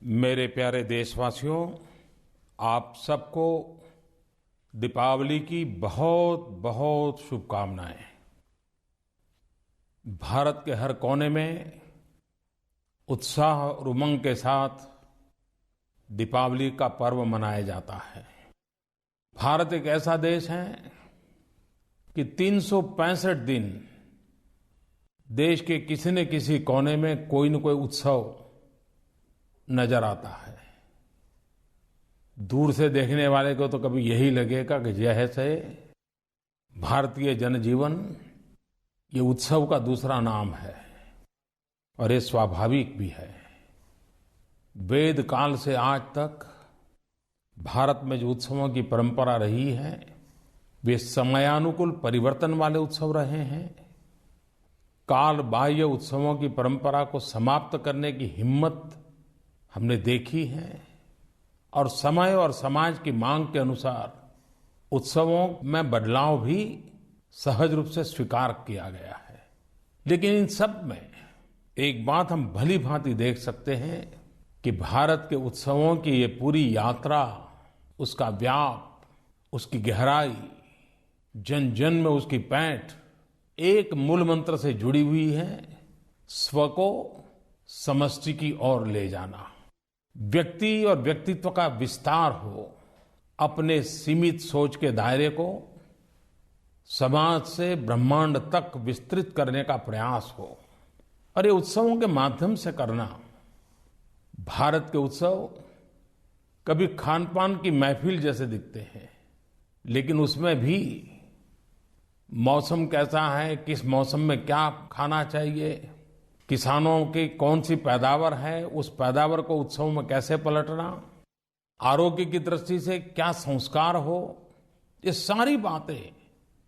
मेरे प्यारे देशवासियों, आप सबको दीपावली की बहुत बहुत शुभकामनाएं। भारत के हर कोने में उत्साह और उमंग के साथ दीपावली का पर्व मनाया जाता है। भारत एक ऐसा देश है कि 365 दिन देश के किसी न किसी कोने में कोई न कोई उत्सव नजर आता है। दूर से देखने वाले को तो कभी यही लगेगा कि जैसे भारतीय जनजीवन ये उत्सव का दूसरा नाम है, और ये स्वाभाविक भी है। वेद काल से आज तक भारत में जो उत्सवों की परंपरा रही है वे समयानुकूल परिवर्तन वाले उत्सव रहे हैं। काल बाह्य उत्सवों की परंपरा को समाप्त करने की हिम्मत हमने देखी है, और समय और समाज की मांग के अनुसार उत्सवों में बदलाव भी सहज रूप से स्वीकार किया गया है। लेकिन इन सब में एक बात हम भली भांति देख सकते हैं कि भारत के उत्सवों की ये पूरी यात्रा, उसका व्याप, उसकी गहराई, जन जन में उसकी पैठ एक मूल मंत्र से जुड़ी हुई है: स्व को समष्टि की ओर ले जाना। व्यक्ति और व्यक्तित्व का विस्तार हो, अपने सीमित सोच के दायरे को समाज से ब्रह्मांड तक विस्तृत करने का प्रयास हो, और ये उत्सवों के माध्यम से करना। भारत के उत्सव कभी खान पान की महफिल जैसे दिखते हैं, लेकिन उसमें भी मौसम कैसा है, किस मौसम में क्या खाना चाहिए, किसानों की कौन सी पैदावार है, उस पैदावार को उत्सव में कैसे पलटना, आरोग्य की दृष्टि से क्या संस्कार हो, ये सारी बातें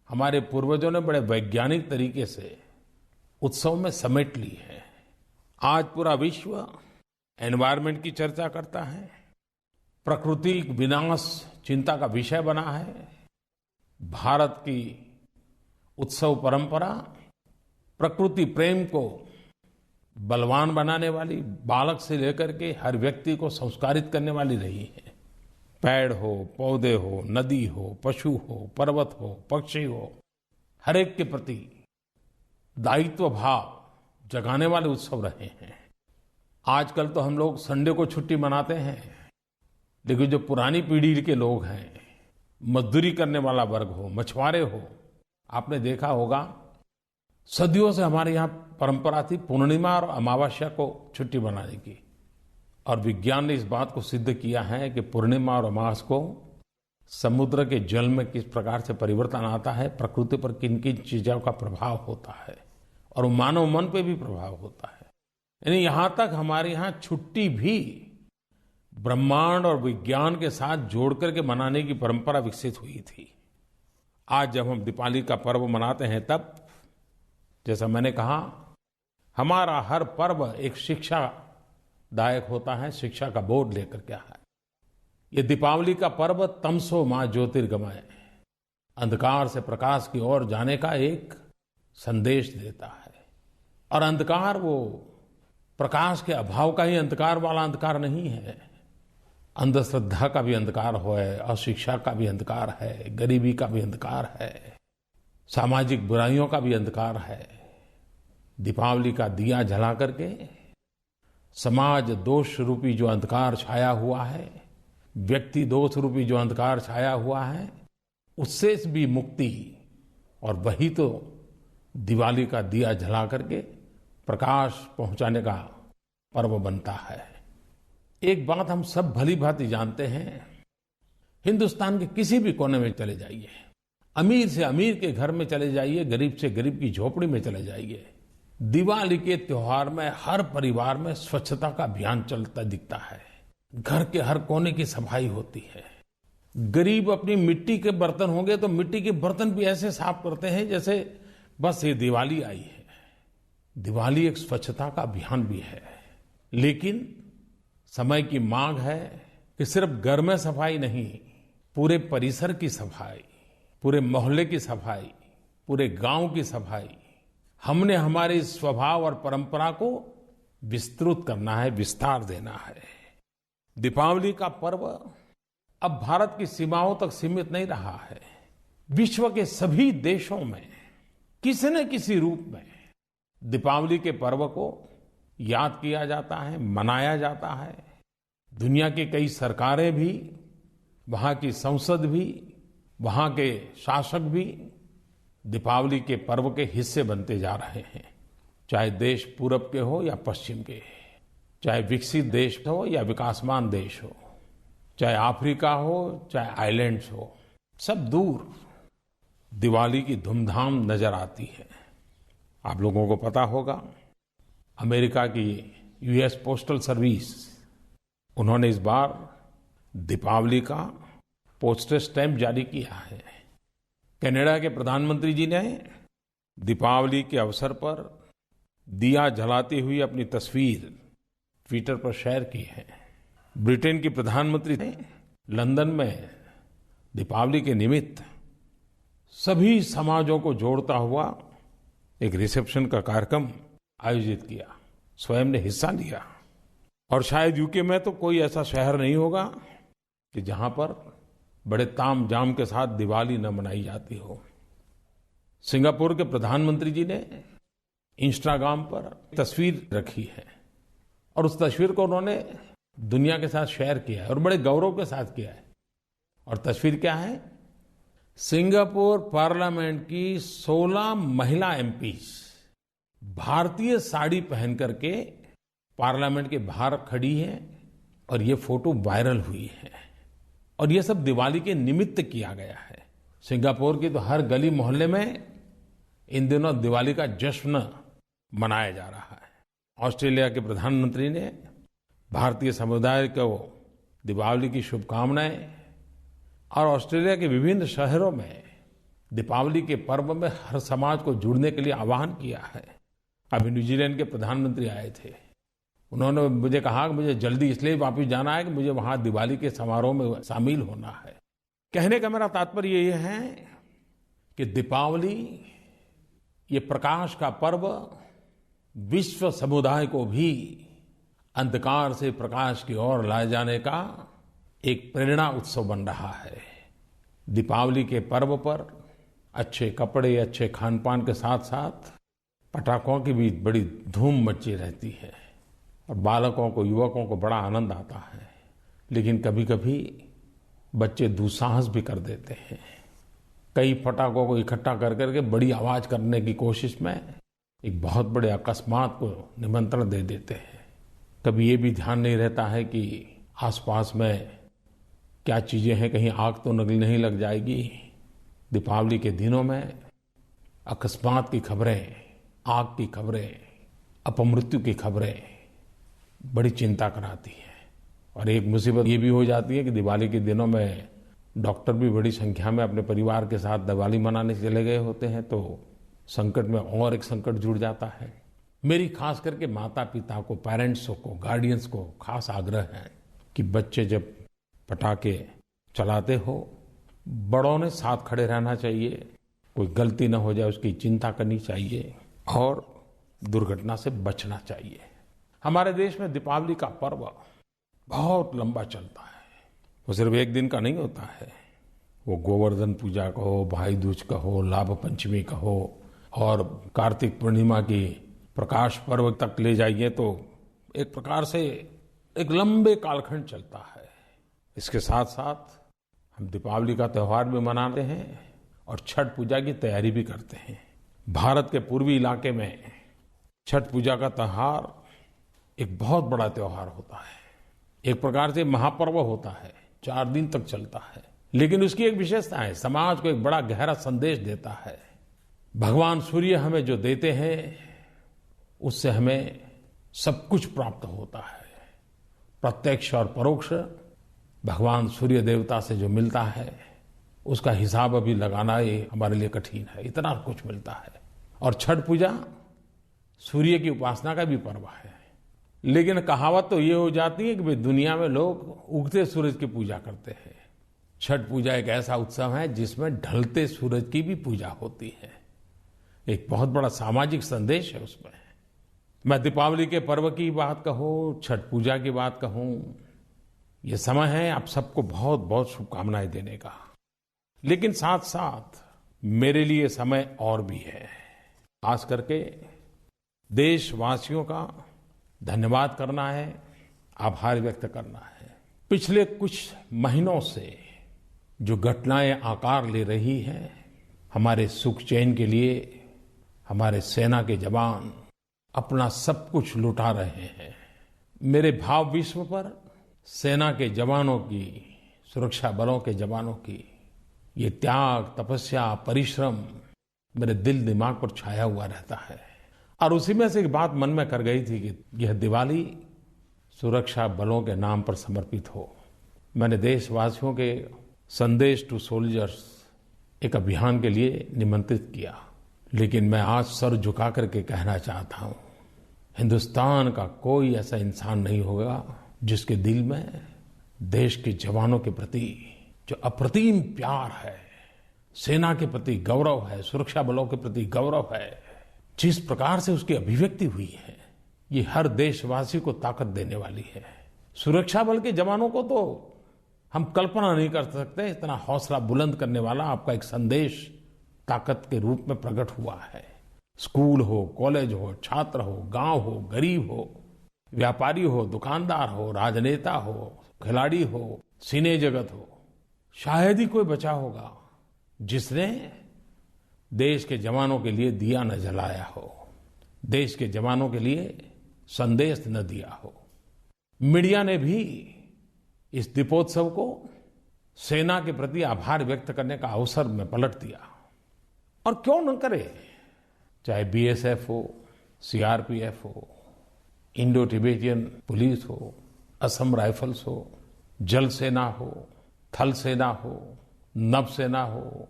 हमारे पूर्वजों ने बड़े वैज्ञानिक तरीके से उत्सव में समेट ली है। आज पूरा विश्व एनवायरनमेंट की चर्चा करता है, प्रकृति विनाश चिंता का विषय बना है। भारत की उत्सव परंपरा प्रकृति प्रेम को बलवान बनाने वाली, बालक से लेकर के हर व्यक्ति को संस्कारित करने वाली रही है। पेड़ हो, पौधे हो, नदी हो, पशु हो, पर्वत हो, पक्षी हो, हर एक के प्रति दायित्व भाव जगाने वाले उत्सव रहे हैं। आजकल तो हम लोग संडे को छुट्टी मनाते हैं, लेकिन जो पुरानी पीढ़ी के लोग हैं, मजदूरी करने वाला वर्ग हो, मछुआरे हो, आपने देखा होगा सदियों से हमारे यहाँ परंपरा थी पूर्णिमा और अमावस्या को छुट्टी मनाने की। और विज्ञान ने इस बात को सिद्ध किया है कि पूर्णिमा और अमावस्या को समुद्र के जल में किस प्रकार से परिवर्तन आता है, प्रकृति पर किन किन चीजों का प्रभाव होता है, और मानव मन पे भी प्रभाव होता है। यानी यहां तक हमारे यहाँ छुट्टी भी ब्रह्मांड और विज्ञान के साथ जोड़ करके मनाने की परंपरा विकसित हुई थी। आज जब हम दीपावली का पर्व मनाते हैं, तब जैसा मैंने कहा, हमारा हर पर्व एक शिक्षादायक होता है, शिक्षा का बोध लेकर के है। ये दीपावली का पर्व तमसो मां ज्योतिर्गमय, अंधकार से प्रकाश की ओर जाने का एक संदेश देता है। और अंधकार वो प्रकाश के अभाव का ही अंधकार वाला अंधकार नहीं है। अंधश्रद्धा का भी अंधकार है, अशिक्षा का भी अंधकार है, गरीबी का भी अंधकार है, सामाजिक बुराइयों का भी अंधकार है। दीपावली का दिया जला करके समाज दोष रूपी जो अंधकार छाया हुआ है, व्यक्ति दोष रूपी जो अंधकार छाया हुआ है, उससे भी मुक्ति, और वही तो दिवाली का दिया जला करके प्रकाश पहुंचाने का पर्व बनता है। एक बात हम सब भली भांति जानते हैं, हिंदुस्तान के किसी भी कोने में चले जाइए, अमीर से अमीर के घर में चले जाइए, गरीब से गरीब की झोपड़ी में चले जाइए, दिवाली के त्योहार में हर परिवार में स्वच्छता का अभियान चलता दिखता है। घर के हर कोने की सफाई होती है। गरीब अपनी मिट्टी के बर्तन होंगे तो मिट्टी के बर्तन भी ऐसे साफ करते हैं जैसे बस ये दिवाली आई है। दिवाली एक स्वच्छता का अभियान भी है, लेकिन समय की मांग है कि सिर्फ घर में सफाई नहीं, पूरे परिसर की सफाई, पूरे मोहल्ले की सफाई, पूरे गांव की सफाई, हमने हमारे स्वभाव और परंपरा को विस्तृत करना है, विस्तार देना है। दीपावली का पर्व अब भारत की सीमाओं तक सीमित नहीं रहा है। विश्व के सभी देशों में किसी न किसी रूप में दीपावली के पर्व को याद किया जाता है, मनाया जाता है। दुनिया की कई सरकारें भी, वहां की संसद भी, वहां के शासक भी दीपावली के पर्व के हिस्से बनते जा रहे हैं। चाहे देश पूरब के हो या पश्चिम के, चाहे विकसित देश हो या विकासमान देश हो, चाहे अफ्रीका हो चाहे आइलैंड्स हो, सब दूर दिवाली की धूमधाम नजर आती है। आप लोगों को पता होगा, अमेरिका की यूएस पोस्टल सर्विस, उन्होंने इस बार दीपावली का पोस्टल स्टैम्प जारी किया है। कनाडा के प्रधानमंत्री जी ने दीपावली के अवसर पर दिया जलाती हुई अपनी तस्वीर ट्विटर पर शेयर की है। ब्रिटेन की प्रधानमंत्री ने लंदन में दीपावली के निमित्त सभी समाजों को जोड़ता हुआ एक रिसेप्शन का कार्यक्रम आयोजित किया, स्वयं ने हिस्सा लिया। और शायद यूके में तो कोई ऐसा शहर नहीं होगा कि जहां पर बड़े ताम झाम के साथ दिवाली न मनाई जाती हो। सिंगापुर के प्रधानमंत्री जी ने इंस्टाग्राम पर तस्वीर रखी है और उस तस्वीर को उन्होंने दुनिया के साथ शेयर किया है और बड़े गौरव के साथ किया है। और तस्वीर क्या है? सिंगापुर पार्लियामेंट की 16 महिला एमपीज भारतीय साड़ी पहन करके पार्लियामेंट के बाहर खड़ी हैं और ये फोटो वायरल हुई है। और ये सब दिवाली के निमित्त किया गया है। सिंगापुर की तो हर गली मोहल्ले में इन दिनों दिवाली का जश्न मनाया जा रहा है। ऑस्ट्रेलिया के प्रधानमंत्री ने भारतीय समुदाय को दीपावली की शुभकामनाएं और ऑस्ट्रेलिया के विभिन्न शहरों में दीपावली के पर्व में हर समाज को जुड़ने के लिए आह्वान किया है। अभी न्यूजीलैंड के प्रधानमंत्री आए थे, उन्होंने मुझे कहा कि मुझे जल्दी इसलिए वापस जाना है कि मुझे वहां दिवाली के समारोह में शामिल होना है। कहने का मेरा तात्पर्य ये है कि दीपावली ये प्रकाश का पर्व विश्व समुदाय को भी अंधकार से प्रकाश की ओर लाए जाने का एक प्रेरणा उत्सव बन रहा है। दीपावली के पर्व पर अच्छे कपड़े, अच्छे खान पान के साथ साथ पटाखों की भी बड़ी धूम मची रहती है और बालकों को, युवकों को बड़ा आनंद आता है। लेकिन कभी कभी बच्चे दुस्साहस भी कर देते हैं। कई पटाखों को इकट्ठा कर करके बड़ी आवाज करने की कोशिश में एक बहुत बड़े अकस्मात को निमंत्रण दे देते हैं। कभी ये भी ध्यान नहीं रहता है कि आसपास में क्या चीजें हैं, कहीं आग तो नहीं लग जाएगी। दीपावली के दिनों में अकस्मात की खबरें, आग की खबरें, अपमृत्यु की खबरें बड़ी चिंता कराती है। और एक मुसीबत ये भी हो जाती है कि दिवाली के दिनों में डॉक्टर भी बड़ी संख्या में अपने परिवार के साथ दिवाली मनाने चले गए होते हैं, तो संकट में और एक संकट जुड़ जाता है। मेरी खास करके माता पिता को, पेरेंट्स को, गार्डियंस को खास आग्रह है कि बच्चे जब पटाखे चलाते हो, बड़ों ने साथ खड़े रहना चाहिए, कोई गलती न हो जाए उसकी चिंता करनी चाहिए और दुर्घटना से बचना चाहिए। हमारे देश में दीपावली का पर्व बहुत लंबा चलता है, वो सिर्फ एक दिन का नहीं होता है। वो गोवर्धन पूजा कहो, भाई दूज कहो, लाभ पंचमी कहो और कार्तिक पूर्णिमा की प्रकाश पर्व तक ले जाइए तो एक प्रकार से एक लंबे कालखंड चलता है। इसके साथ साथ हम दीपावली का त्योहार भी मनाते हैं और छठ पूजा की तैयारी भी करते हैं। भारत के पूर्वी इलाके में छठ पूजा का त्योहार एक बहुत बड़ा त्योहार होता है, एक प्रकार से महापर्व होता है, 4 दिन तक चलता है। लेकिन उसकी एक विशेषता है, समाज को एक बड़ा गहरा संदेश देता है। भगवान सूर्य हमें जो देते हैं उससे हमें सब कुछ प्राप्त होता है। प्रत्यक्ष और परोक्ष भगवान सूर्य देवता से जो मिलता है उसका हिसाब अभी लगाना ये हमारे लिए कठिन है, इतना कुछ मिलता है। और छठ पूजा सूर्य की उपासना का भी पर्व है। लेकिन कहावत तो ये हो जाती है कि भाई दुनिया में लोग उगते सूरज की पूजा करते हैं। छठ पूजा एक ऐसा उत्सव है जिसमें ढलते सूरज की भी पूजा होती है। एक बहुत बड़ा सामाजिक संदेश है उसमें। मैं दीपावली के पर्व की बात कहूं, छठ पूजा की बात कहूं, ये समय है आप सबको बहुत बहुत शुभकामनाएं देने का। लेकिन साथ साथ मेरे लिए समय और भी है, खास करके देशवासियों का धन्यवाद करना है, आभार व्यक्त करना है। पिछले कुछ महीनों से जो घटनाएं आकार ले रही हैं, हमारे सुख चैन के लिए हमारे सेना के जवान अपना सब कुछ लुटा रहे हैं। मेरे भाव विश्व पर सेना के जवानों की, सुरक्षा बलों के जवानों की ये त्याग, तपस्या, परिश्रम मेरे दिल दिमाग पर छाया हुआ रहता है। और उसी में से एक बात मन में कर गई थी कि यह दिवाली सुरक्षा बलों के नाम पर समर्पित हो। मैंने देशवासियों के संदेश टू सोल्जर्स एक अभियान के लिए निमंत्रित किया। लेकिन मैं आज सर झुका करके कहना चाहता हूं, हिंदुस्तान का कोई ऐसा इंसान नहीं होगा जिसके दिल में देश के जवानों के प्रति जो अप्रतिम प्यार है, सेना के प्रति गौरव है, सुरक्षा बलों के प्रति गौरव है, जिस प्रकार से उसकी अभिव्यक्ति हुई है, ये हर देशवासी को ताकत देने वाली है। सुरक्षा बल के जवानों को तो हम कल्पना नहीं कर सकते, इतना हौसला बुलंद करने वाला आपका एक संदेश ताकत के रूप में प्रकट हुआ है। स्कूल हो, कॉलेज हो, छात्र हो, गांव हो, गरीब हो, व्यापारी हो, दुकानदार हो, राजनेता हो, खिलाड़ी हो, सिने जगत हो, शायद ही कोई बचा होगा जिसने देश के जवानों के लिए दिया न जलाया हो, देश के जवानों के लिए संदेश न दिया हो। मीडिया ने भी इस दीपोत्सव को सेना के प्रति आभार व्यक्त करने का अवसर में पलट दिया। और क्यों न करे, चाहे बीएसएफ हो, सीआरपीएफ हो, इंडो तिब्बतियन पुलिस हो, असम राइफल्स हो, जल सेना हो, थल सेना हो, नभ सेना हो,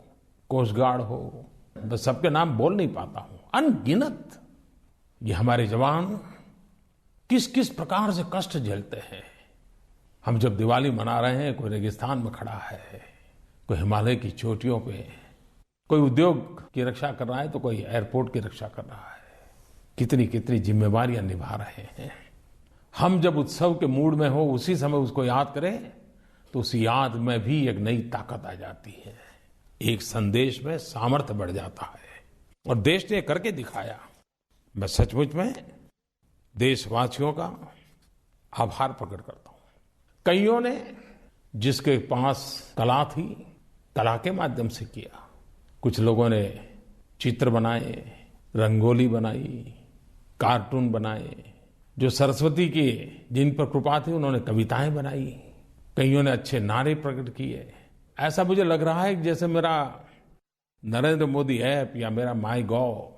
कोस्ट गार्ड हो, मैं सबके नाम बोल नहीं पाता हूं, अनगिनत ये हमारे जवान किस किस प्रकार से कष्ट झेलते हैं। हम जब दिवाली मना रहे हैं, कोई रेगिस्तान में खड़ा है, कोई हिमालय की चोटियों पे, कोई उद्योग की रक्षा कर रहा है, तो कोई एयरपोर्ट की रक्षा कर रहा है। कितनी कितनी जिम्मेवारियां निभा रहे हैं। हम जब उत्सव के मूड में हो, उसी समय उसको याद करें, तो उस याद में भी एक नई ताकत आ जाती है, एक संदेश में सामर्थ्य बढ़ जाता है। और देश ने करके दिखाया। मैं सचमुच में देशवासियों का आभार प्रकट करता हूं। कईयों ने जिसके पास कला थी, कला के माध्यम से किया। कुछ लोगों ने चित्र बनाए, रंगोली बनाई, कार्टून बनाए। जो सरस्वती की जिन पर कृपा थी, उन्होंने कविताएं बनाई। कईयों ने अच्छे नारे प्रकट किए। ऐसा मुझे लग रहा है कि जैसे मेरा नरेंद्र मोदी ऐप या मेरा माई गॉव,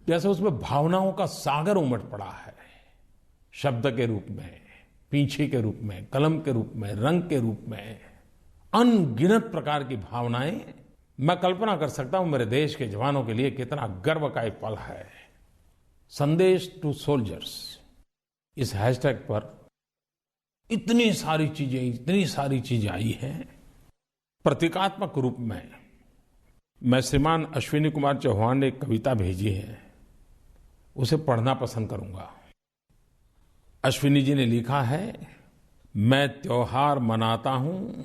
जैसे उसमें भावनाओं का सागर उमड़ पड़ा है। शब्द के रूप में, पींछे के रूप में, कलम के रूप में, रंग के रूप में, अनगिनत प्रकार की भावनाएं। मैं कल्पना कर सकता हूं मेरे देश के जवानों के लिए कितना गर्व का एक पल है। संदेश टू सोल्जर्स, इस हैशटैग पर इतनी सारी चीजें आई हैं। प्रतीकात्मक रूप में मैं श्रीमान अश्विनी कुमार चौहान ने एक कविता भेजी है, उसे पढ़ना पसंद करूंगा। अश्विनी जी ने लिखा है, मैं त्योहार मनाता हूं,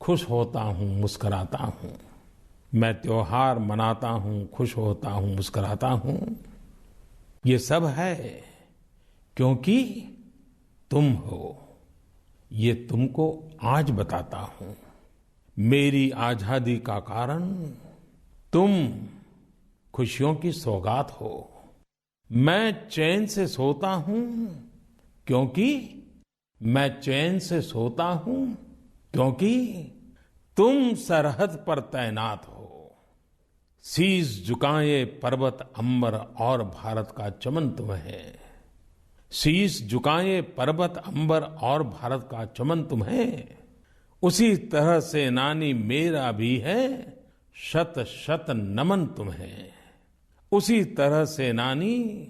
खुश होता हूं, मुस्कुराता हूं। मैं त्योहार मनाता हूं, खुश होता हूं, मुस्कुराता हूं। ये सब है क्योंकि तुम हो। ये तुमको आज बताता हूं। मेरी आजादी का कारण तुम खुशियों की सौगात हो। मैं चैन से सोता हूं क्योंकि मैं चैन से सोता हूं क्योंकि तुम सरहद पर तैनात हो। शीश झुकाए पर्वत अंबर और भारत का चमन तुम है। शीश झुकाए पर्वत अंबर और भारत का चमन तुम है। उसी तरह सेनानी मेरा भी है, शत शत नमन तुम है। उसी तरह सेनानी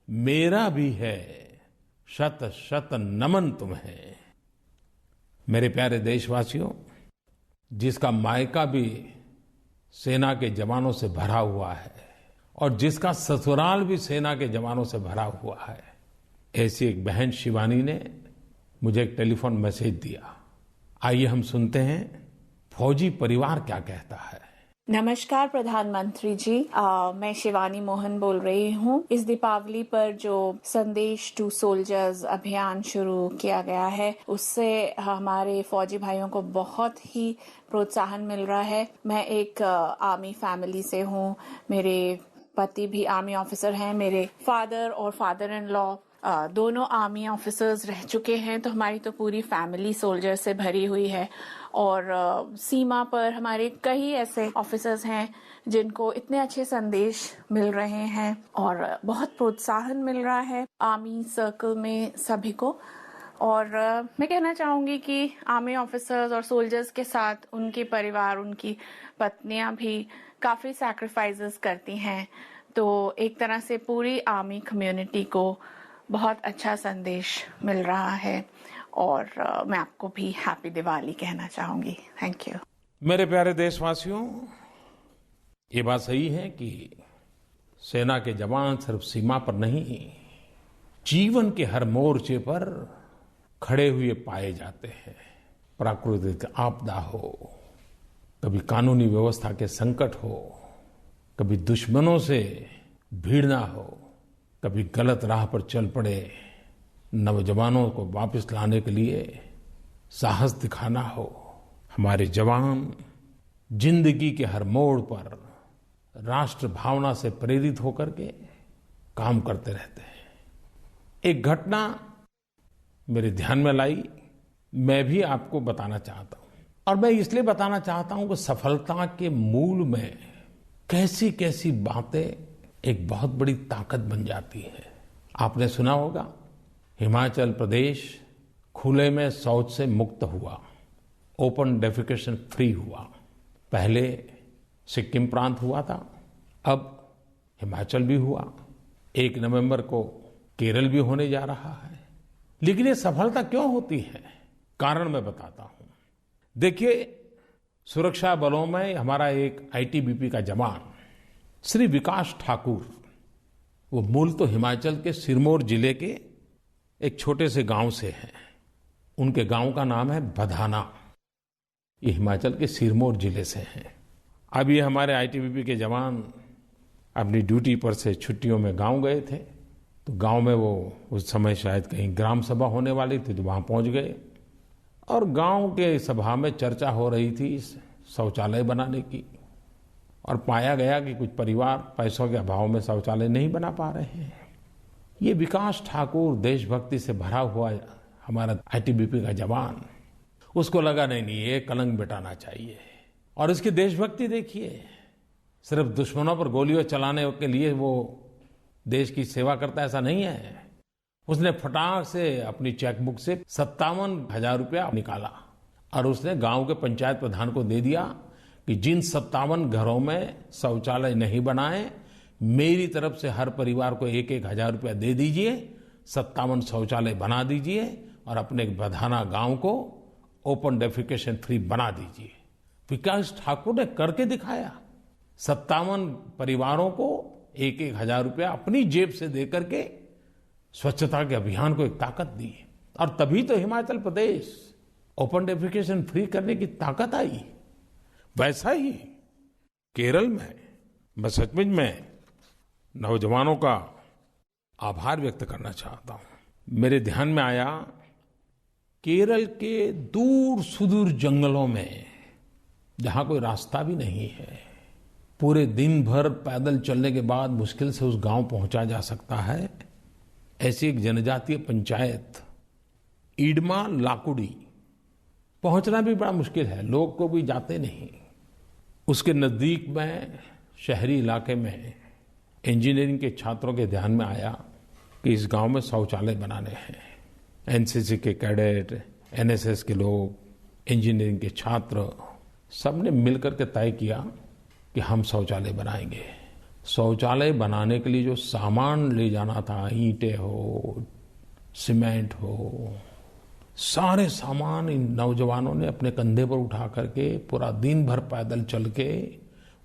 मेरा भी है, शत शत नमन तुम है। मेरे प्यारे देशवासियों, जिसका मायका भी सेना के जवानों से भरा हुआ है और जिसका ससुराल भी सेना के जवानों से भरा हुआ है, ऐसी एक बहन शिवानी ने मुझे एक टेलीफोन मैसेज दिया। आइए हम सुनते हैं फौजी परिवार क्या कहता है। नमस्कार प्रधानमंत्री जी, मैं शिवानी मोहन बोल रही हूँ। इस दीपावली पर जो संदेश टू सोल्जर्स अभियान शुरू किया गया है, उससे हमारे फौजी भाइयों को बहुत ही प्रोत्साहन मिल रहा है। मैं एक आर्मी फैमिली से हूँ। मेरे पति भी आर्मी ऑफिसर हैं। मेरे फादर और फादर इन लॉ दोनों आर्मी ऑफिसर्स रह चुके हैं, तो हमारी तो पूरी फैमिली सोल्जर से भरी हुई है। और सीमा पर हमारे कई ऐसे ऑफिसर्स हैं जिनको इतने अच्छे संदेश मिल रहे हैं और बहुत प्रोत्साहन मिल रहा है आर्मी सर्कल में सभी को। और मैं कहना चाहूँगी कि आर्मी ऑफिसर्स और सोल्जर्स के साथ उनके परिवार, उनकी पत्नियां भी काफ़ी सैक्रिफाइसेस करती हैं। तो एक तरह से पूरी आर्मी कम्युनिटी को बहुत अच्छा संदेश मिल रहा है। और मैं आपको भी हैप्पी दिवाली कहना चाहूंगी। Thank you. मेरे प्यारे देशवासियों, ये बात सही है कि सेना के जवान सिर्फ सीमा पर नहीं, जीवन के हर मोर्चे पर खड़े हुए पाए जाते हैं। प्राकृतिक आपदा हो, कभी कानूनी व्यवस्था के संकट हो, कभी दुश्मनों से भिड़ना हो, कभी गलत राह पर चल पड़े नौजवानों को वापस लाने के लिए साहस दिखाना हो, हमारे जवान जिंदगी के हर मोड़ पर राष्ट्र भावना से प्रेरित होकर के काम करते रहते हैं। एक घटना मेरे ध्यान में लाई, मैं भी आपको बताना चाहता हूं। और मैं इसलिए बताना चाहता हूं कि सफलता के मूल में कैसी कैसी बातें एक बहुत बड़ी ताकत बन जाती है। आपने सुना होगा, हिमाचल प्रदेश खुले में शौच से मुक्त हुआ, ओपन डेफिकेशन फ्री हुआ। पहले सिक्किम प्रांत हुआ था, अब हिमाचल भी हुआ, 1 नवंबर को केरल भी होने जा रहा है। लेकिन ये सफलता क्यों होती है? कारण मैं बताता हूं। देखिए, सुरक्षा बलों में हमारा एक आईटीबीपी का जवान श्री विकास ठाकुर, वो मूल तो हिमाचल के सिरमौर जिले के एक छोटे से गांव से हैं। उनके गांव का नाम है बधाना। ये हिमाचल के सिरमौर जिले से हैं। अब ये हमारे आईटीबीपी के जवान अपनी ड्यूटी पर से छुट्टियों में गांव गए थे। तो गांव में वो उस समय शायद कहीं ग्राम सभा होने वाली थी, तो वहां पहुंच गए। और गांव के सभा में चर्चा हो रही थी शौचालय बनाने की। और पाया गया कि कुछ परिवार पैसों के अभाव में शौचालय नहीं बना पा रहे हैं। ये विकास ठाकुर, देशभक्ति से भरा हुआ हमारा आईटीबीपी का जवान, उसको लगा नहीं ये कलंक मिटाना चाहिए। और इसकी देशभक्ति देखिए, सिर्फ दुश्मनों पर गोलियां चलाने के लिए वो देश की सेवा करता, ऐसा नहीं है। उसने फटाक से अपनी चेकबुक से 57,000 रुपया निकाला और उसने गांव के पंचायत प्रधान को दे दिया कि जिन 57 घरों में शौचालय नहीं बनाए, मेरी तरफ से हर परिवार को 1-1 हजार रुपया दे दीजिए, 57 शौचालय बना दीजिए और अपने बधाना गांव को ओपन डेफिकेशन फ्री बना दीजिए। विकास ठाकुर ने करके दिखाया। 57 परिवारों को 1-1 हजार रुपया अपनी जेब से दे करके स्वच्छता के अभियान को एक ताकत दी। और तभी तो Himachal Pradesh open defecation free करने की ताकत आई। वैसा ही केरल में मैं सचमुच में नौजवानों का आभार व्यक्त करना चाहता हूं। मेरे ध्यान में आया, केरल के दूर सुदूर जंगलों में जहां कोई रास्ता भी नहीं है, पूरे दिन भर पैदल चलने के बाद मुश्किल से उस गांव पहुंचा जा सकता है, ऐसी एक जनजातीय पंचायत ईडमा लाकुड़ी, पहुंचना भी बड़ा मुश्किल है, लोग को भी जाते नहीं। उसके नजदीक में शहरी इलाके में इंजीनियरिंग के छात्रों के ध्यान में आया कि इस गांव में शौचालय बनाने हैं। एनसीसी के कैडेट, एनएसएस के लोग, इंजीनियरिंग के छात्र, सबने मिलकर के तय किया कि हम शौचालय बनाएंगे। शौचालय बनाने के लिए जो सामान ले जाना था, ईंटें हो, सीमेंट हो, सारे सामान इन नौजवानों ने अपने कंधे पर उठा करके पूरा दिन भर पैदल चल के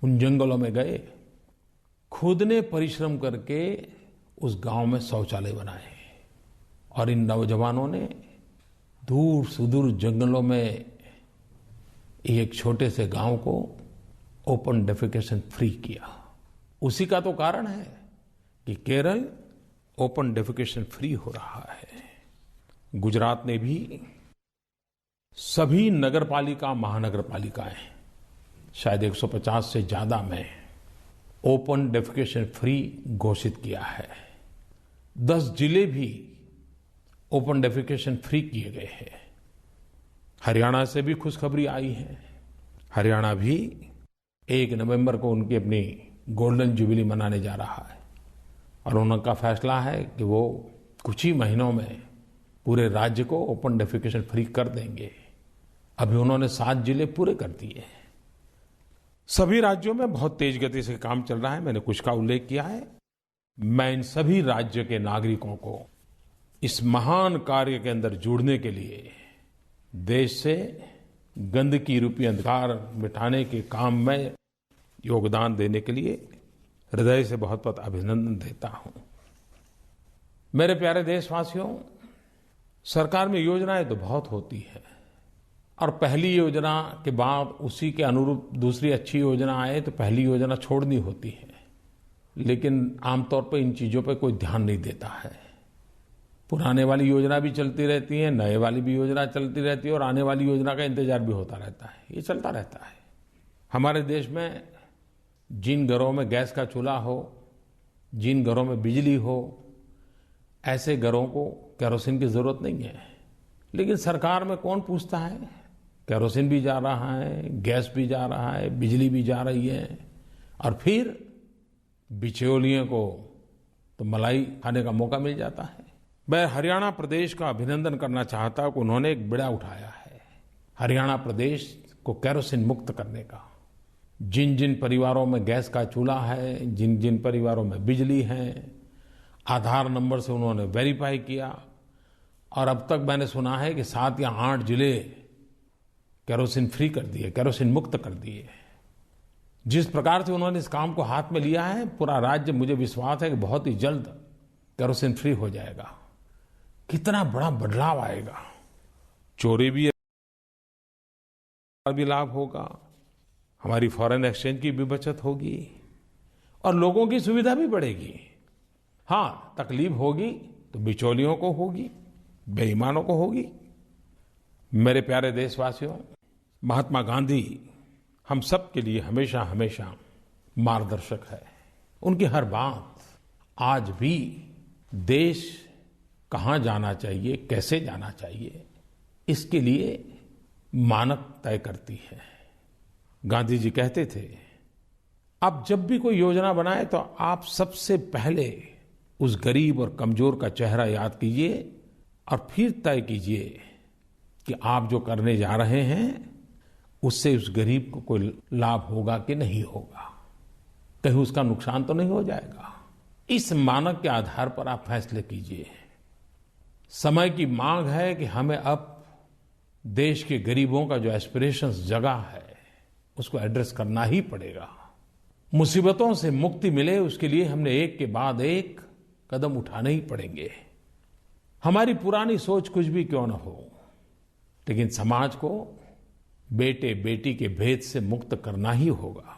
उन जंगलों में गए। खुद ने परिश्रम करके उस गांव में शौचालय बनाए और इन नौजवानों ने दूर सुदूर जंगलों में एक छोटे से गांव को ओपन डेफिकेशन फ्री किया। उसी का तो कारण है कि केरल ओपन डेफिकेशन फ्री हो रहा है। गुजरात ने भी सभी नगरपालिका महानगरपालिकाएं शायद 150 से ज्यादा में ओपन डेफिकेशन फ्री घोषित किया है। 10 जिले भी ओपन डेफिकेशन फ्री किए गए हैं। हरियाणा से भी खुशखबरी आई है। हरियाणा भी 1 नवंबर को उनकी अपनी गोल्डन जुबली मनाने जा रहा है और उनका फैसला है कि वो कुछ ही महीनों में पूरे राज्य को ओपन डेफिकेशन फ्री कर देंगे। अभी उन्होंने 7 जिले पूरे कर दिए। सभी राज्यों में बहुत तेज गति से काम चल रहा है। मैंने कुछ का उल्लेख किया है। मैं इन सभी राज्य के नागरिकों को इस महान कार्य के अंदर जुड़ने के लिए, देश से गंदगी रूपी अंधकार मिटाने के काम में योगदान देने के लिए हृदय से बहुत बहुत अभिनंदन देता हूं। मेरे प्यारे देशवासियों, सरकार में योजनाएं तो बहुत होती हैं और पहली योजना के बाद उसी के अनुरूप दूसरी अच्छी योजना आए तो पहली योजना छोड़नी होती है, लेकिन आमतौर पर इन चीजों पर कोई ध्यान नहीं देता है। पुराने वाली योजना भी चलती रहती है, नए वाली भी योजना चलती रहती है और आने वाली योजना का इंतजार भी होता रहता है। ये चलता रहता है। हमारे देश में जिन घरों में गैस का चूल्हा हो, जिन घरों में बिजली हो, ऐसे घरों को केरोसिन की जरूरत नहीं है। लेकिन सरकार में कौन पूछता है? केरोसिन भी जा रहा है, गैस भी जा रहा है, बिजली भी जा रही है और फिर बिचौलियों को तो मलाई खाने का मौका मिल जाता है। मैं हरियाणा प्रदेश का अभिनंदन करना चाहता हूं कि उन्होंने एक बीड़ा उठाया है हरियाणा प्रदेश को केरोसिन मुक्त करने का। जिन जिन परिवारों में गैस का चूल्हा है, जिन जिन परिवारों में बिजली है, आधार नंबर से उन्होंने वेरीफाई किया और अब तक मैंने सुना है कि 7 या 8 जिले केरोसिन फ्री कर दिए, केरोसिन मुक्त कर दिए। जिस प्रकार से उन्होंने इस काम को हाथ में लिया है, पूरा राज्य, मुझे विश्वास है कि बहुत ही जल्द केरोसिन फ्री हो जाएगा। कितना बड़ा बदलाव आएगा। चोरी भी लाभ होगा, हमारी फॉरेन एक्सचेंज की भी बचत होगी और लोगों की सुविधा भी बढ़ेगी। हाँ, तकलीफ होगी तो बिचौलियों को होगी, बेईमानों को होगी। मेरे प्यारे देशवासियों, महात्मा गांधी हम सब के लिए हमेशा हमेशा मार्गदर्शक है। उनकी हर बात आज भी देश कहाँ जाना चाहिए, कैसे जाना चाहिए, इसके लिए मानक तय करती है। गांधी जी कहते थे, आप जब भी कोई योजना बनाए तो आप सबसे पहले उस गरीब और कमजोर का चेहरा याद कीजिए और फिर तय कीजिए कि आप जो करने जा रहे हैं उससे उस गरीब को कोई लाभ होगा कि नहीं होगा, कहीं उसका नुकसान तो नहीं हो जाएगा। इस मानक के आधार पर आप फैसले कीजिए। समय की मांग है कि हमें अब देश के गरीबों का जो एस्पिरेशंस जगा है उसको एड्रेस करना ही पड़ेगा। मुसीबतों से मुक्ति मिले उसके लिए हमने एक के बाद एक कदम उठाने ही पड़ेंगे। हमारी पुरानी सोच कुछ भी क्यों न हो, लेकिन समाज को बेटे बेटी के भेद से मुक्त करना ही होगा।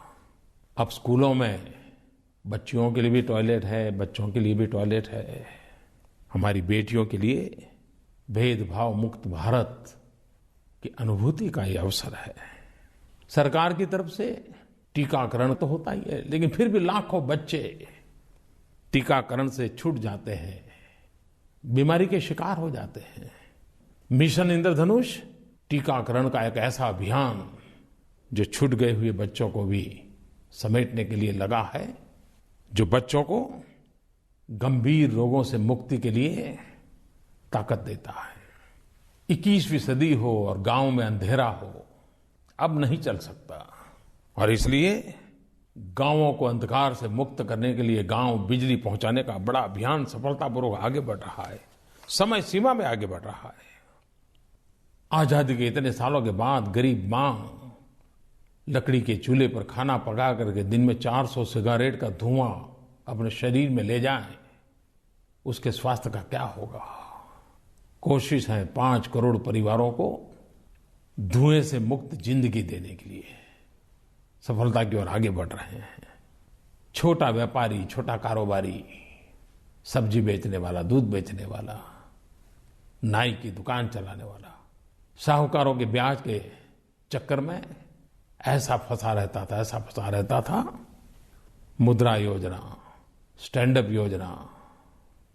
अब स्कूलों में बच्चियों के लिए भी टॉयलेट है, बच्चों के लिए भी टॉयलेट है। हमारी बेटियों के लिए भेदभाव मुक्त भारत की अनुभूति का ये अवसर है। सरकार की तरफ से टीकाकरण तो होता ही है, लेकिन फिर भी लाखों बच्चे टीकाकरण से छूट जाते हैं, बीमारी के शिकार हो जाते हैं। मिशन इंद्रधनुष टीकाकरण का एक ऐसा अभियान जो छूट गए हुए बच्चों को भी समेटने के लिए लगा है, जो बच्चों को गंभीर रोगों से मुक्ति के लिए ताकत देता है। 21वीं सदी हो और गांव में अंधेरा हो, अब नहीं चल सकता और इसलिए गांवों को अंधकार से मुक्त करने के लिए गांव बिजली पहुंचाने का बड़ा अभियान सफलतापूर्वक आगे बढ़ रहा है, समय सीमा में आगे बढ़ रहा है। आजादी के इतने सालों के बाद गरीब मां लकड़ी के चूल्हे पर खाना पका करके दिन में 400 सिगारेट का धुआं अपने शरीर में ले जाए, उसके स्वास्थ्य का क्या होगा। कोशिश है 5 करोड़ परिवारों को धुएं से मुक्त जिंदगी देने के लिए सफलता की ओर आगे बढ़ रहे हैं। छोटा व्यापारी, छोटा कारोबारी, सब्जी बेचने वाला, दूध बेचने वाला, नाई की दुकान चलाने वाला, साहूकारों के ब्याज के चक्कर में ऐसा फंसा रहता था। मुद्रा योजना, स्टैंड अप योजना,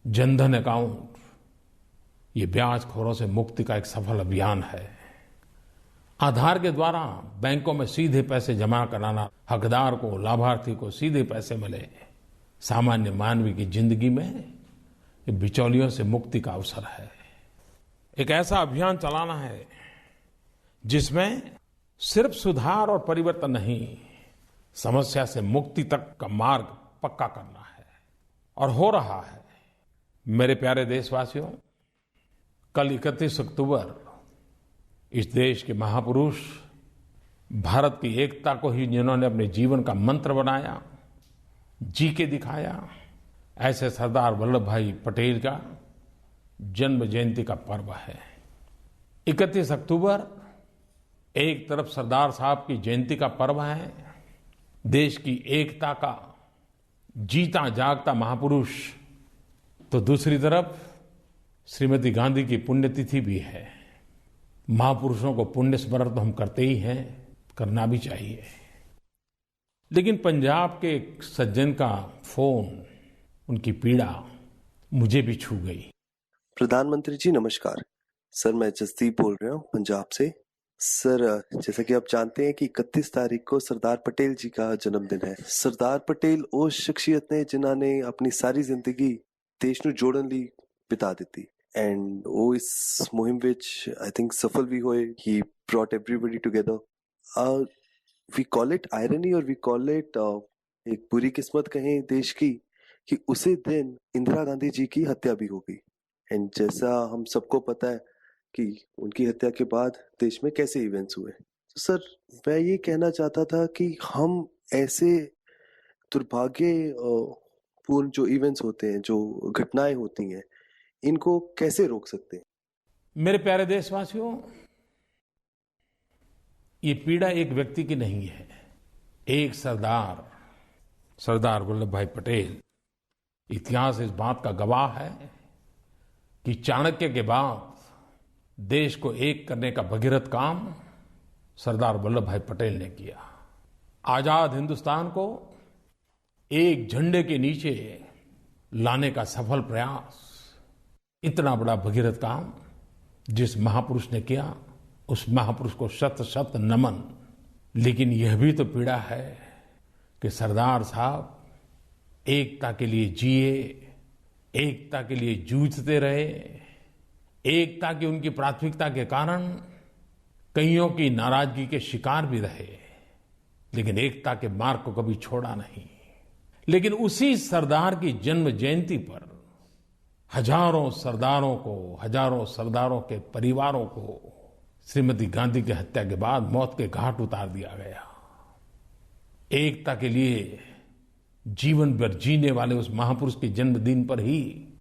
जनधन अकाउंट, ये ब्याजखोरों से मुक्ति का एक सफल अभियान है। आधार के द्वारा बैंकों में सीधे पैसे जमा कराना, हकदार को, लाभार्थी को सीधे पैसे मिले, सामान्य मानवी की जिंदगी में ये बिचौलियों से मुक्ति का अवसर है। एक ऐसा अभियान चलाना है जिसमें सिर्फ सुधार और परिवर्तन नहीं, समस्या से मुक्ति तक का मार्ग पक्का करना है और हो रहा है। मेरे प्यारे देशवासियों, कल 31 अक्टूबर इस देश के महापुरुष, भारत की एकता को ही जिन्होंने अपने जीवन का मंत्र बनाया, जी के दिखाया, ऐसे सरदार वल्लभ भाई पटेल का जन्म जयंती का पर्व है। 31 अक्टूबर एक तरफ सरदार साहब की जयंती का पर्व है, देश की एकता का जीता जागता महापुरुष, तो दूसरी तरफ श्रीमती गांधी की पुण्यतिथि भी है। महापुरुषों को पुण्य स्मरण तो हम करते ही हैं, करना भी चाहिए। लेकिन पंजाब के एक सज्जन का फोन, उनकी पीड़ा मुझे भी छू गई। प्रधानमंत्री जी नमस्कार। सर, मैं जसदीप बोल रहा हूँ पंजाब से। सर, जैसा कि आप जानते हैं कि 31 तारीख को सरदार पटेल जी का जन्मदिन है। सरदार पटेल वो शख्सियत ने जिन्हों ने अपनी सारी जिंदगी देश ਨੂੰ जोड़न ਲਈ बिता ਦਿੱਤੀ एंड वो इस मुहिम विच आई थिंक सफल भी हुए। ही brought everybody together. We call it irony और we call it एक बुरी किस्मत कहें देश की कि उसी दिन इंदिरा गांधी जी की हत्या भी हो गई। एंड जैसा हम सबको पता है कि उनकी हत्या के बाद देश में कैसे इवेंट्स हुए। तो सर, मैं ये कहना चाहता था कि हम ऐसे दुर्भाग्य पूर्ण जो इवेंट्स होते हैं, जो घटनाएं होती हैं, इनको कैसे रोक सकते हैं? मेरे प्यारे देशवासियों, ये पीड़ा एक व्यक्ति की नहीं है। एक सरदार वल्लभ भाई पटेल, इतिहास इस बात का गवाह है कि चाणक्य के बाद देश को एक करने का भगीरथ काम सरदार वल्लभ भाई पटेल ने किया। आजाद हिंदुस्तान को एक झंडे के नीचे लाने का सफल प्रयास, इतना बड़ा भगीरथ काम जिस महापुरुष ने किया, उस महापुरुष को शत शत नमन। लेकिन यह भी तो पीड़ा है कि सरदार साहब एकता के लिए जिए, एकता के लिए जूझते रहे, एकता की उनकी प्राथमिकता के कारण कईयों की नाराजगी के शिकार भी रहे, लेकिन एकता के मार्ग को कभी छोड़ा नहीं। लेकिन उसी सरदार की जन्म जयंती पर हजारों सरदारों के परिवारों को श्रीमती गांधी की हत्या के बाद मौत के घाट उतार दिया गया। एकता के लिए जीवन भर जीने वाले उस महापुरुष के जन्मदिन पर ही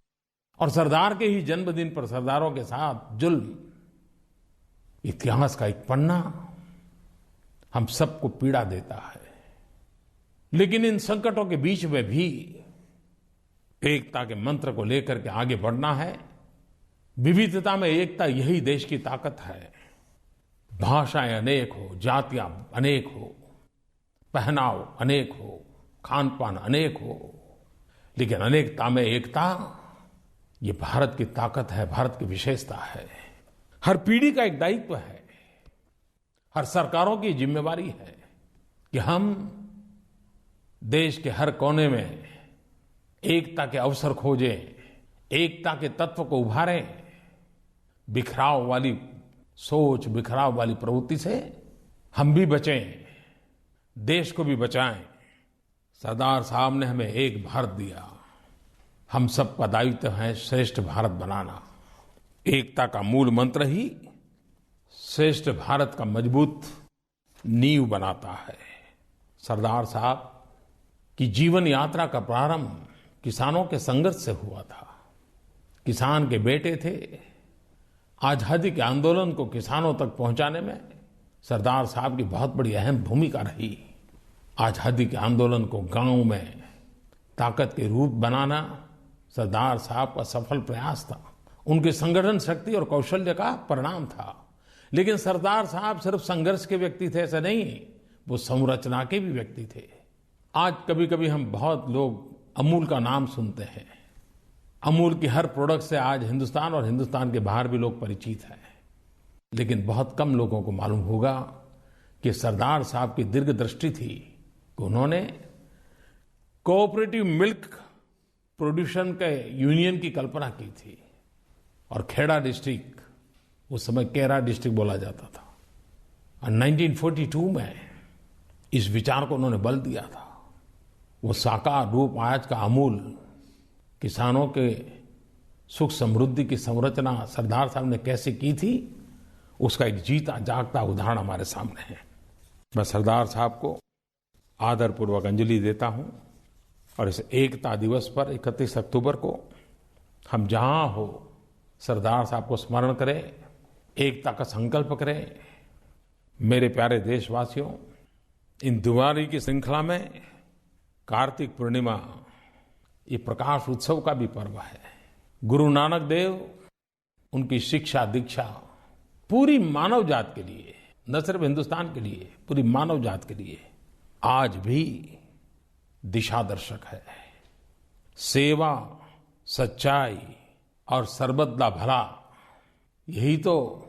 और सरदार के ही जन्मदिन पर सरदारों के साथ जुल्म, इतिहास का एक पन्ना हम सबको पीड़ा देता है। लेकिन इन संकटों के बीच में भी एकता के मंत्र को लेकर के आगे बढ़ना है। विविधता में एकता, यही देश की ताकत है। भाषाएं अनेक हो, जातियां अनेक हो, पहनाव अनेक हो, खान पान अनेक हो, लेकिन अनेकता में एकता, ये भारत की ताकत है, भारत की विशेषता है। हर पीढ़ी का एक दायित्व है, हर सरकारों की जिम्मेवारी है कि हम देश के हर कोने में एकता के अवसर खोजें, एकता के तत्व को उभारें। बिखराव वाली सोच, बिखराव वाली प्रवृत्ति से हम भी बचें, देश को भी बचाएं। सरदार साहब ने हमें एक भारत दिया, हम सबका दायित्व है श्रेष्ठ भारत बनाना। एकता का मूल मंत्र ही श्रेष्ठ भारत का मजबूत नींव बनाता है। सरदार साहब की जीवन यात्रा का प्रारंभ किसानों के संघर्ष से हुआ था। किसान के बेटे थे, आजादी के आंदोलन को किसानों तक पहुंचाने में सरदार साहब की बहुत बड़ी अहम भूमिका रही। आजादी के आंदोलन को गांव में ताकत के रूप बनाना सरदार साहब का सफल प्रयास था। उनकी संगठन शक्ति और कौशल्य का परिणाम था। लेकिन सरदार साहब सिर्फ संघर्ष के व्यक्ति थे ऐसा नहीं, वो संरचना के भी व्यक्ति थे। आज कभी कभी हम बहुत लोग अमूल का नाम सुनते हैं। अमूल की हर प्रोडक्ट से आज हिंदुस्तान और हिंदुस्तान के बाहर भी लोग परिचित हैं। लेकिन बहुत कम लोगों को मालूम होगा कि सरदार साहब की दीर्घ दृष्टि थी कि उन्होंने कोऑपरेटिव मिल्क प्रोड्यूशन के यूनियन की कल्पना की थी। और खेड़ा डिस्ट्रिक्ट, उस समय केरा डिस्ट्रिक्ट बोला जाता था, और 1942 में इस विचार को उन्होंने बल दिया था। वो साकार रूप आज का अमूल किसानों के सुख समृद्धि की संरचना सरदार साहब ने कैसे की थी, उसका एक जीता जागता उदाहरण हमारे सामने है। मैं सरदार साहब को आदरपूर्वक अंजलि देता हूं और इस एकता दिवस पर 31 अक्टूबर को हम जहां हो सरदार साहब को स्मरण करें, एकता का संकल्प करें। मेरे प्यारे देशवासियों, इन दिवाली की श्रृंखला में कार्तिक पूर्णिमा ये प्रकाश उत्सव का भी पर्व है। गुरु नानक देव, उनकी शिक्षा दीक्षा पूरी मानव जात के लिए, न सिर्फ हिंदुस्तान के लिए, पूरी मानव जात के लिए आज भी दिशा दर्शक है। सेवा, सच्चाई और सर्वदा भला, यही तो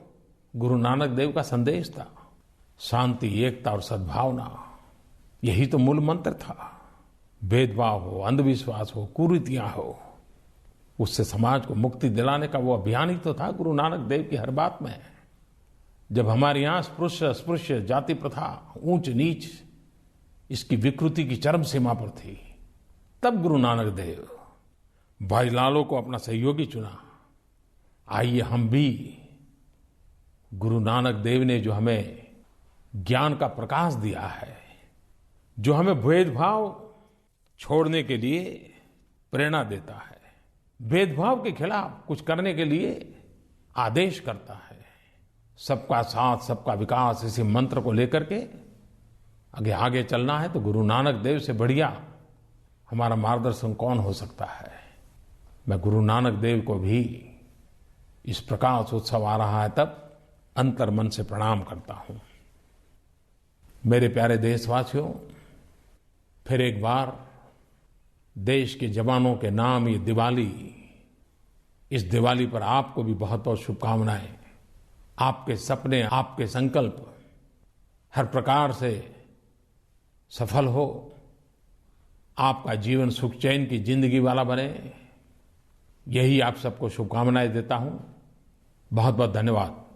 गुरु नानक देव का संदेश था। शांति, एकता और सद्भावना, यही तो मूल मंत्र था। भेदभाव हो, अंधविश्वास हो, कुरीतियां हो, उससे समाज को मुक्ति दिलाने का वो अभियान ही तो था गुरु नानक देव की हर बात में। जब हमारे यहां स्पृश्य जाति प्रथा, ऊंच नीच, इसकी विकृति की चरम सीमा पर थी, तब गुरु नानक देव भाई लालो को अपना सहयोगी चुना। आइए हम भी गुरु नानक देव ने जो हमें ज्ञान का प्रकाश दिया है, जो हमें भेदभाव छोड़ने के लिए प्रेरणा देता है, भेदभाव के खिलाफ कुछ करने के लिए आदेश करता है, सबका साथ सबका विकास, इसी मंत्र को लेकर के अगर आगे चलना है तो गुरु नानक देव से बढ़िया हमारा मार्गदर्शन कौन हो सकता है। मैं गुरु नानक देव को भी इस प्रकाश उत्सव आ रहा है तब अंतर मन से प्रणाम करता हूं। मेरे प्यारे देशवासियों, फिर एक बार देश के जवानों के नाम ये दिवाली, इस दिवाली पर आपको भी बहुत बहुत शुभकामनाएं। आपके सपने, आपके संकल्प हर प्रकार से सफल हो, आपका जीवन सुख चैन की जिंदगी वाला बने, यही आप सबको शुभकामनाएं देता हूं। बहुत बहुत धन्यवाद।